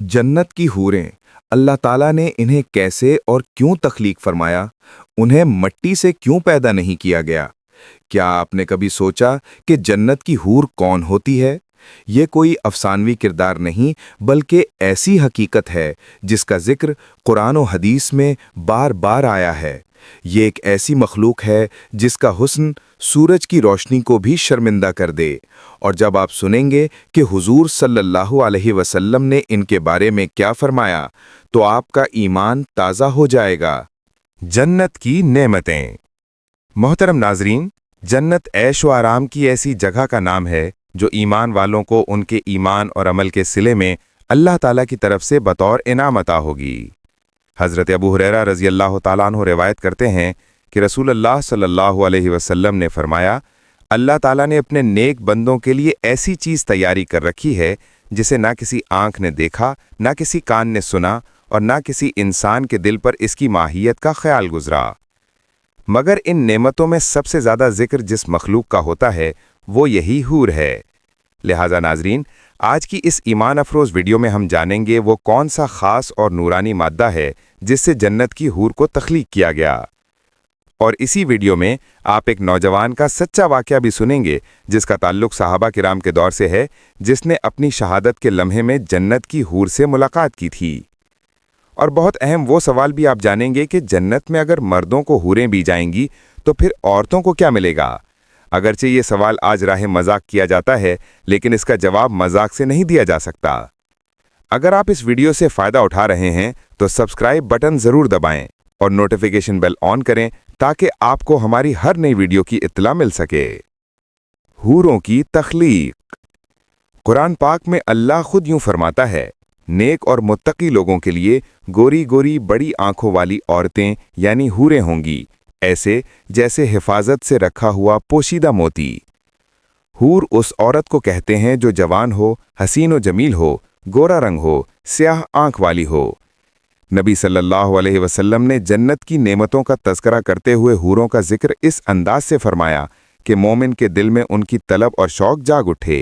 जन्नत की हूरें, अल्लाह ताला ने इन्हें कैसे और क्यों तख्लीक फरमाया? उन्हें मट्टी से क्यों पैदा नहीं किया गया? क्या आपने कभी सोचा कि जन्नत की हूर कौन होती है? ये कोई अफसानवी किरदार नहीं, बल्कि ऐसी हकीकत है जिसका जिक्र कुरान और हदीस में बार बार आया है। ये एक ऐसी मखलूक है जिसका हुस्न सूरज की रोशनी को भी शर्मिंदा कर दे। और जब आप सुनेंगे कि हुजूर सल्लल्लाहु अलैहि वसल्लम ने इनके बारे में क्या फरमाया, तो आपका ईमान ताज़ा हो जाएगा। जन्नत की नेमतें। मोहतरम नाजरीन, जन्नत ऐश व आराम की ऐसी जगह का नाम है जो ईमान वालों को उनके ईमान और अमल के सिले में अल्लाह ताला की तरफ से बतौर इनाम अता होगी। हज़रत अबू हुरैरा रज़ी अल्लाह ताला अन्हु रिवायत करते हैं कि रसूलुल्लाह सल्लल्लाहु अलैहि वसल्लम ने फरमाया, अल्लाह ताला ने अपने नेक बंदों के लिए ऐसी चीज़ तैयारी कर रखी है जिसे ना किसी आंख ने देखा, ना किसी कान ने सुना और ना किसी इंसान के दिल पर इसकी माहियत का ख्याल गुजरा। मगर इन नेमतों में सबसे ज़्यादा जिक्र जिस मखलूक का होता है वो यही हूर है। लिहाजा नाजरीन, आज की इस ईमान अफरोज़ वीडियो में हम जानेंगे वो कौन सा ख़ास और नूरानी मादा है जिससे जन्नत की हूर को तख्लीक किया गया। और इसी वीडियो में आप एक नौजवान का सच्चा वाक़या भी सुनेंगे जिसका ताल्लुक सहाबा किराम के दौर से है, जिसने अपनी शहादत के लम्हे में जन्नत की हूर से मुलाकात की थी। और बहुत अहम वो सवाल भी आप जानेंगे कि जन्नत में अगर मर्दों को हूरें भी जाएंगी तो फिर औरतों को क्या मिलेगा। अगरचे ये सवाल आज राह मजाक किया जाता है, लेकिन इसका जवाब मजाक से नहीं दिया जा सकता। अगर आप इस वीडियो से फ़ायदा उठा रहे हैं तो सब्सक्राइब बटन ज़रूर दबाएं और नोटिफिकेशन बेल ऑन करें ताकि आपको हमारी हर नई वीडियो की इत्तला मिल सके। हूरों की तख्लीक। कुरान पाक में अल्लाह खुद यूं फरमाता है, नेक और मुत्तकी लोगों के लिए गोरी गोरी बड़ी आंखों वाली औरतें यानी हूरें होंगी, ऐसे जैसे हिफाजत से रखा हुआ पोशीदा मोती। हूर उस औरत को कहते हैं जो जवान हो, हसीन व जमील हो, गोरा रंग हो, स्याह आंख वाली हो। नबी सल्लल्लाहु अलैहि वसल्लम ने जन्नत की नेमतों का तज़किरा करते हुए हूरों का जिक्र इस अंदाज से फरमाया कि मोमिन के दिल में उनकी तलब और शौक जाग उठे।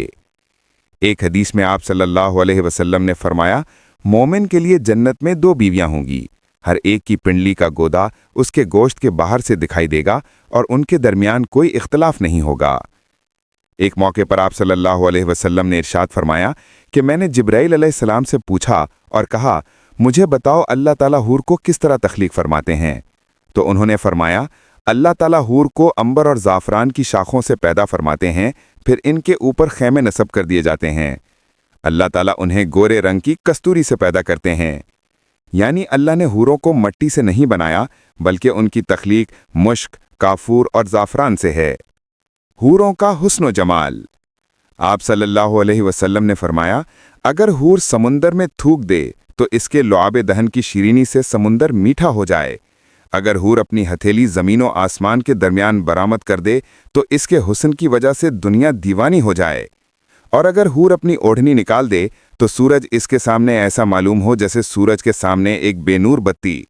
एक हदीस में आप सल्लल्लाहु अलैहि वसल्लम ने फरमाया, मोमिन के लिए जन्नत में 2 बीवियां होंगी, हर एक की पिंडली का गोदा उसके गोश्त के बाहर से दिखाई देगा और उनके दरमियान कोई इख्तलाफ नहीं होगा। एक मौके पर आप सल्लल्लाहु अलैहि वसल्लम ने इरशाद फरमाया कि मैंने जिब्राइल अलैहिस्सलाम से पूछा और कहा, मुझे बताओ अल्लाह ताला हूर को किस तरह तख्लीक फरमाते हैं। तो उन्होंने फरमाया, अल्लाह ताला हूर को अंबर और ज़ाफ़रान की शाखों से पैदा फरमाते हैं, फिर इनके ऊपर खैमे नस्ब कर दिए जाते हैं। अल्लाह ताला उन्हें गोरे रंग की कस्तूरी से पैदा करते हैं। यानी अल्लाह ने हूरों को मट्टी से नहीं बनाया, बल्कि उनकी तख्लीक मुश्क, काफूर और ज़ाफ़रान से है। हूरों का हुस्न व जमाल। आप सल्लल्लाहु अलैहि वसल्लम ने फरमाया, अगर हूर समुंदर में थूक दे तो इसके लुआबे दहन की शीरीनी से समुंदर मीठा हो जाए। अगर हूर अपनी हथेली ज़मीन व आसमान के दरमियान बरामद कर दे तो इसके हुस्न की वजह से दुनिया दीवानी हो जाए। और अगर हूर अपनी ओढ़नी निकाल दे तो सूरज इसके सामने ऐसा मालूम हो जैसे सूरज के सामने एक बेनूर बत्ती।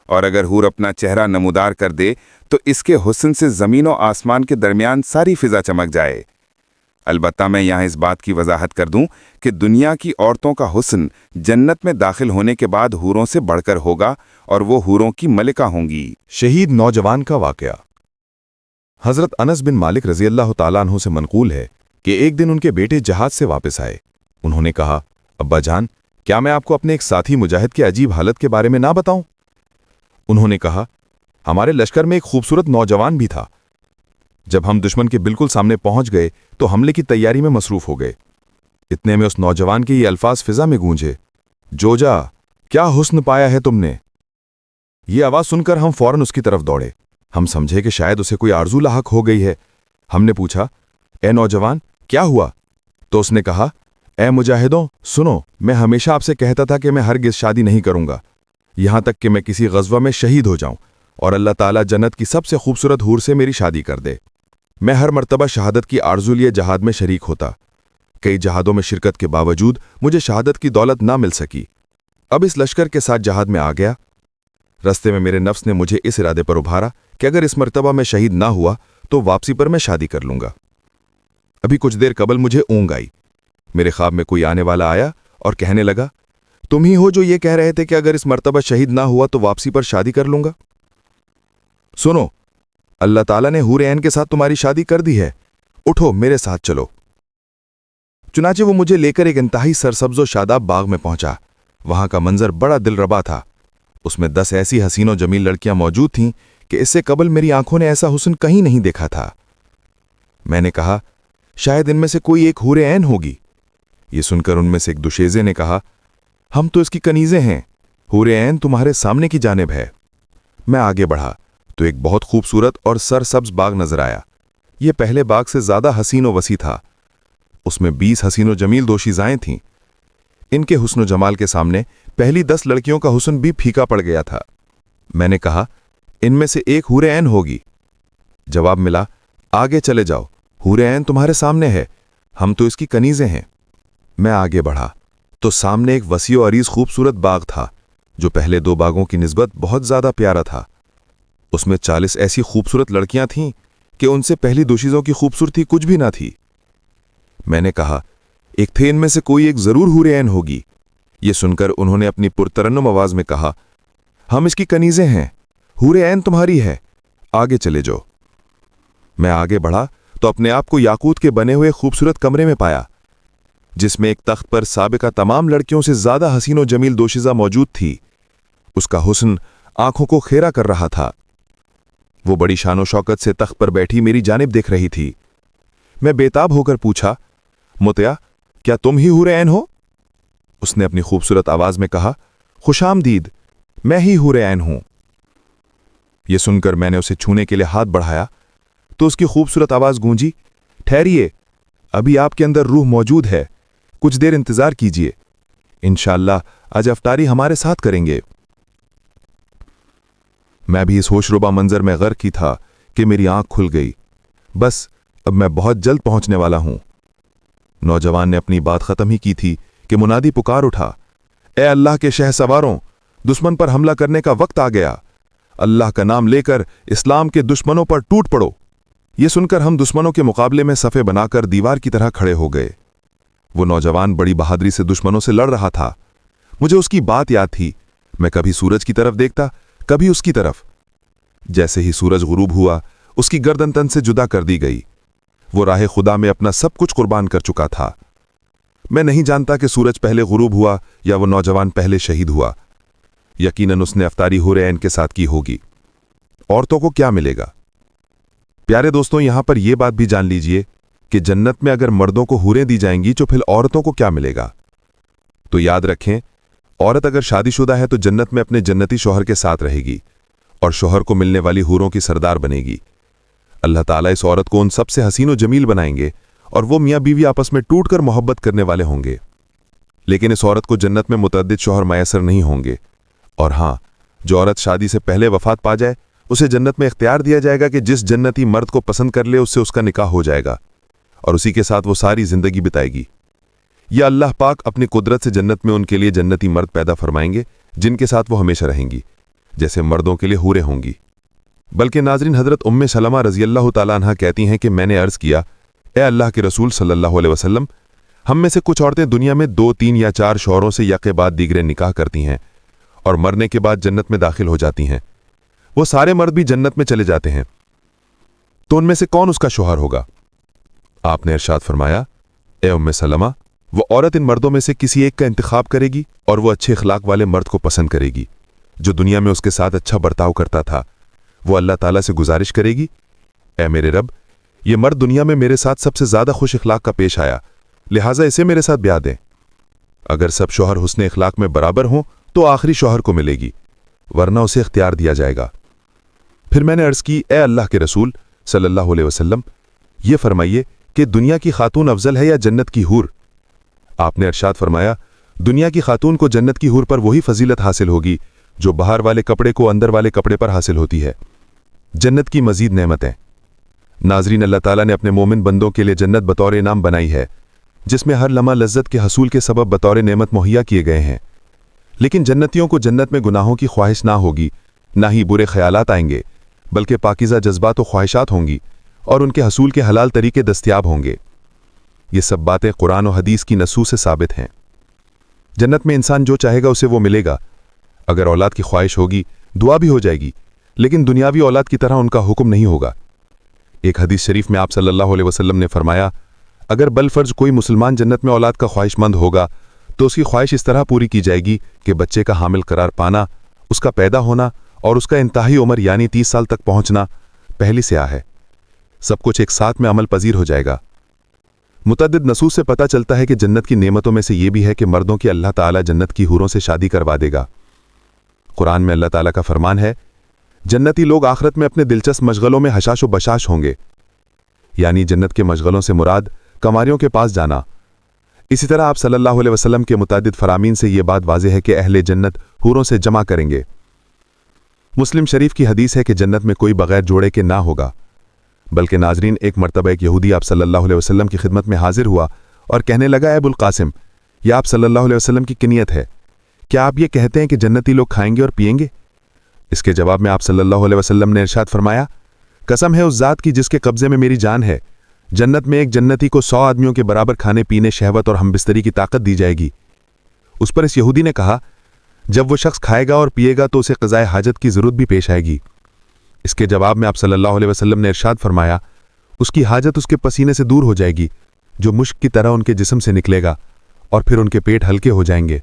और अगर हूर अपना चेहरा नमूदार कर दे तो इसके हुस्न से ज़मीन व आसमान के दरमियान सारी फ़िज़ा चमक जाए। अलबत्ता मैं यहाँ इस बात की वजाहत कर दूं कि दुनिया की औरतों का हुस्न जन्नत में दाखिल होने के बाद हूरों से बढ़कर होगा और वो हूरों की मलिका होंगी। शहीद नौजवान का वाकया। हज़रत अनस बिन मालिक रज़ी अल्लाह ताला अन्हु से मनकूल है कि एक दिन उनके बेटे जहाज से वापस आए। उन्होंने कहा, अब्बा जान, क्या मैं आपको अपने एक साथी मुजाहिद की अजीब हालत के बारे में ना बताऊं? उन्होंने कहा, हमारे लश्कर में एक खूबसूरत नौजवान भी था। जब हम दुश्मन के बिल्कुल सामने पहुंच गए तो हमले की तैयारी में मसरूफ हो गए। इतने में उस नौजवान के ये अल्फाज फिजा में गूंजे, जोजा, क्या हुस्न पाया है तुमने। ये आवाज सुनकर हम फौरन उसकी तरफ दौड़े। हम समझे कि शायद उसे कोई आरजू लाहक हो गई है। हमने पूछा, ए नौजवान, क्या हुआ? तो उसने कहा, ए मुजाहिदों, सुनो, मैं हमेशा आपसे कहता था कि मैं हरगिज़ शादी नहीं करूंगा, यहां तक कि मैं किसी गज़वा में शहीद हो जाऊं और अल्लाह ताला जन्नत की सबसे खूबसूरत हूर से मेरी शादी कर दे। मैं हर मर्तबा शहादत की आरज़ू लिए जहाद में शरीक होता। कई जहादों में शिरकत के बावजूद मुझे शहादत की दौलत ना मिल सकी। अब इस लश्कर के साथ जहाद में आ गया। रस्ते में मेरे नफ्स ने मुझे इस इरादे पर उभारा कि अगर इस मर्तबा मैं शहीद ना हुआ तो वापसी पर मैं शादी कर लूंगा। अभी कुछ देर कबल मुझे ऊँग आई। मेरे ख्वाब में कोई आने वाला आया और कहने लगा, तुम ही हो जो ये कह रहे थे कि अगर इस मर्तबा शहीद ना हुआ तो वापसी पर शादी कर लूंगा। सुनो, अल्लाह ताला ने हूर ऐन के साथ तुम्हारी शादी कर दी है, उठो मेरे साथ चलो। चुनाचे वो मुझे लेकर एक इंतहाई सरसब्ज़ो शादाब बाग में पहुंचा। वहां का मंजर बड़ा दिलरबा था। उसमें 10 ऐसी हसीनो जमील लड़कियां मौजूद थीं कि इससे कबल मेरी आंखों ने ऐसा हुस्न कहीं नहीं देखा था। मैंने कहा, शायद इनमें से कोई एक हूर ऐन होगी। ये सुनकर उनमें से एक दुशेजे ने कहा, हम तो इसकी कनीज़ें हैं, हूर ऐन तुम्हारे सामने की जानिब है। मैं आगे बढ़ा तो एक बहुत खूबसूरत और सरसब्ज बाग नजर आया। ये पहले बाग से ज्यादा हसीन व वसी था। उसमें 20 हसीनो जमील दोशीज़ाएं थीं। इनके हुस्न जमाल के सामने पहली 10 लड़कियों का हुस्न भी फीका पड़ गया था। मैंने कहा, इनमें से एक हूर ऐन होगी। जवाब मिला, आगे चले जाओ, हूर ऐन तुम्हारे सामने है, हम तो इसकी कनीज़ें हैं। मैं आगे बढ़ा तो सामने एक वसी और अरीज खूबसूरत बाग था जो पहले 2 बागों की निस्बत बहुत ज्यादा प्यारा था। उसमें 40 ऐसी खूबसूरत लड़कियां थीं कि उनसे पहली दोशीज़ों की खूबसूरती कुछ भी ना थी। मैंने कहा, एक थे इनमें से कोई एक जरूर हूर ऐन होगी। ये सुनकर उन्होंने अपनी पुरतरन्नुम आवाज में कहा, हम इसकी कनीज़ें हैं, हूर ऐन तुम्हारी है, आगे चले जाओ। मैं आगे बढ़ा तो अपने आप को याकूत के बने हुए खूबसूरत कमरे में पाया, जिसमें एक तख्त पर साबिका तमाम लड़कियों से ज्यादा हसीनो जमील दोशीज़ा मौजूद थी। उसका हुस्न आंखों को खेरा कर रहा था। वो बड़ी शानो शौकत से तख्त पर बैठी मेरी जानिब देख रही थी। मैं बेताब होकर पूछा, मुतिया, क्या तुम ही हूर ऐन हो? उसने अपनी खूबसूरत आवाज में कहा, खुशामदीद, मैं ही हूर ऐन हूं। यह सुनकर मैंने उसे छूने के लिए हाथ बढ़ाया तो उसकी खूबसूरत आवाज गूंजी, ठहरिए, अभी आपके अंदर रूह मौजूद है, कुछ देर इंतजार कीजिए, इंशाअल्लाह आज अफ्तारी हमारे साथ करेंगे। मैं भी इस होशरुबा मंजर में गर्क ही था कि मेरी आंख खुल गई। बस अब मैं बहुत जल्द पहुंचने वाला हूं। नौजवान ने अपनी बात खत्म ही की थी कि मुनादी पुकार उठा, ए अल्लाह के शहसवारों, दुश्मन पर हमला करने का वक्त आ गया। अल्लाह का नाम लेकर इस्लाम के दुश्मनों पर टूट पड़ो। ये सुनकर हम दुश्मनों के मुकाबले में सफ़े बनाकर दीवार की तरह खड़े हो गए। वो नौजवान बड़ी बहादुरी से दुश्मनों से लड़ रहा था। मुझे उसकी बात याद थी। मैं कभी सूरज की तरफ देखता, कभी उसकी तरफ। जैसे ही सूरज गुरूब हुआ, उसकी गर्दन तन से जुदा कर दी गई। वो राह खुदा में अपना सब कुछ कुर्बान कर चुका था। मैं नहीं जानता कि सूरज पहले गुरूब हुआ या वो नौजवान पहले शहीद हुआ। यकीनन उसने अफ्तारी हूर ऐन के साथ की होगी। औरतों को क्या मिलेगा? प्यारे दोस्तों, यहां पर यह बात भी जान लीजिए कि जन्नत में अगर मर्दों को हूरें दी जाएंगी तो फिर औरतों को क्या मिलेगा? तो याद रखें, औरत अगर शादीशुदा है तो जन्नत में अपने जन्नती शौहर के साथ रहेगी और शौहर को मिलने वाली हूरों की सरदार बनेगी। अल्लाह ताला इस औरत को उन सबसे हसीनो जमील बनाएंगे और वो मियाँ बीवी आपस में टूटकर मोहब्बत करने वाले होंगे। लेकिन इस औरत को जन्नत में मुतअद्दिद शौहर मैसर नहीं होंगे। और हाँ, जो औरत शादी से पहले वफात पा जाए उसे जन्नत में इख्तियार दिया जाएगा कि जिस जन्नती मर्द को पसंद कर ले उससे उसका निकाह हो जाएगा और उसी के साथ वो सारी जिंदगी बिताएगी। या अल्लाह पाक अपनी कुदरत से जन्नत में उनके लिए जन्नती मर्द पैदा फरमाएंगे जिनके साथ वो हमेशा रहेंगी, जैसे मर्दों के लिए हूरें होंगी। बल्कि नाजरीन, हजरत उम्मे सलमा रज़ियल्लाहु ताला अन्हा कहती हैं कि मैंने अर्ज़ किया, ए अल्लाह के रसूल सल्लल्लाहु अलैहि वसल्लम, हम में से कुछ औरतें दुनिया में 2, 3 या 4 शौहरों से यके बाद दीगरे निकाह करती हैं और मरने के बाद जन्नत में दाखिल हो जाती हैं। वो सारे मर्द भी जन्नत में चले जाते हैं, तो उनमें से कौन उसका शौहर होगा? आपने इरशाद फरमाया, ए उम्मे सलमा, वो औरत इन मर्दों में से किसी एक का इंतखाब करेगी और वो अच्छे अखलाक वाले मर्द को पसंद करेगी जो दुनिया में उसके साथ अच्छा बर्ताव करता था। वो अल्लाह ताला से गुजारिश करेगी, ए मेरे रब, ये मर्द दुनिया में मेरे साथ सबसे ज्यादा खुश अखलाक का पेश आया, लिहाजा इसे मेरे साथ ब्याह दें। अगर सब शौहर हुस्न अखलाक में बराबर हों तो आखिरी शौहर को मिलेगी, वरना उसे इख्तियार दिया जाएगा। फिर मैंने अर्ज की, ए अल्लाह के रसूल सल्लल्लाहु अलैहि वसल्लम, ये फरमाइए कि दुनिया की खातून अफजल है या जन्नत की हूर? आपने इरशाद फरमाया, दुनिया की खातून को जन्नत की हूर पर वही फजीलत हासिल होगी जो बाहर वाले कपड़े को अंदर वाले कपड़े पर हासिल होती है। जन्नत की मजीद नेमतें। नाजरीन, अल्लाह ताला ने अपने मोमिन बंदों के लिए जन्नत बतौर इनाम बनाई है, जिसमें हर लम्हा लज्जत के हसूल के सबब बतौर नेमत मुहैया किए गए हैं। लेकिन जन्नतियों को जन्नत में गुनाहों की ख्वाहिश ना होगी, ना ही बुरे ख्यालात आएंगे, बल्कि पाकीज़ा जज्बात व ख्वाहिशात होंगी और उनके हसूल के हलाल तरीके दस्तयाब होंगे। ये सब बातें कुरान और हदीस की नसूस से साबित हैं। जन्नत में इंसान जो चाहेगा उसे वो मिलेगा। अगर औलाद की ख्वाहिश होगी दुआ भी हो जाएगी, लेकिन दुनियावी औलाद की तरह उनका हुक्म नहीं होगा। एक हदीस शरीफ में आप सल्लल्लाहु अलैहि वसल्लम ने फरमाया, अगर बलफर्ज कोई मुसलमान जन्नत में औलाद का ख्वाहिशमंद होगा तो उसकी ख्वाहिश इस तरह पूरी की जाएगी कि बच्चे का हामिल करार पाना, उसका पैदा होना और उसका इंतहाई उम्र यानी 30 साल तक पहुंचना पहली से है। सब कुछ एक साथ में अमल पजीर हो जाएगा। मुतअद्दिद नसूस से पता चलता है कि जन्नत की नेमतों में से ये भी है कि मर्दों की अल्लाह ताला जन्नत की हूरों से शादी करवा देगा। कुरान में अल्लाह ताला का फरमान है, जन्नती लोग आखिरत में अपने दिलचस्प मशगलों में हशाश व बशाश होंगे, यानी जन्नत के मशगलों से मुराद कमारियों के पास जाना। इसी तरह आप सल्लल्लाहु अलैहि वसल्लम के मुतादिद फरामीन से यह बात वाज़ेह है कि अहले जन्नत हूरों से जमा करेंगे। मुस्लिम शरीफ की हदीस है कि जन्नत में कोई बगैर जोड़े के ना होगा। बल्कि नाजरीन, एक मरतबा एक यहूदी आप सल्लल्लाहु अलैहि वसल्लम की खिदमत में हाजिर हुआ और कहने लगा, अबुल कासिम, यह आप सल्लल्लाहु अलैहि वसल्लम की किनियत है, क्या आप ये कहते हैं कि जन्नती लोग खाएंगे और पिएंगे? इसके जवाब में आप सल्लल्लाहु अलैहि वसल्लम ने इरशाद फरमाया, कसम है उस ज़ात की जिसके कब्जे में मेरी जान है, जन्नत में एक जन्नती को 100 आदमियों के बराबर खाने पीने, शहवत और हमबिस्तरी की ताकत दी जाएगी। उस पर इस यहूदी ने कहा, जब वो शख्स खाएगा और पिएगा तो उसे क़ज़ाए हाजत की ज़रूरत भी पेश आएगी। इसके जवाब में आप सल्लल्लाहु अलैहि वसल्लम ने इरशाद फरमाया, उसकी हाजत उसके पसीने से दूर हो जाएगी जो मुश्क की तरह उनके जिस्म से निकलेगा और फिर उनके पेट हल्के हो जाएंगे।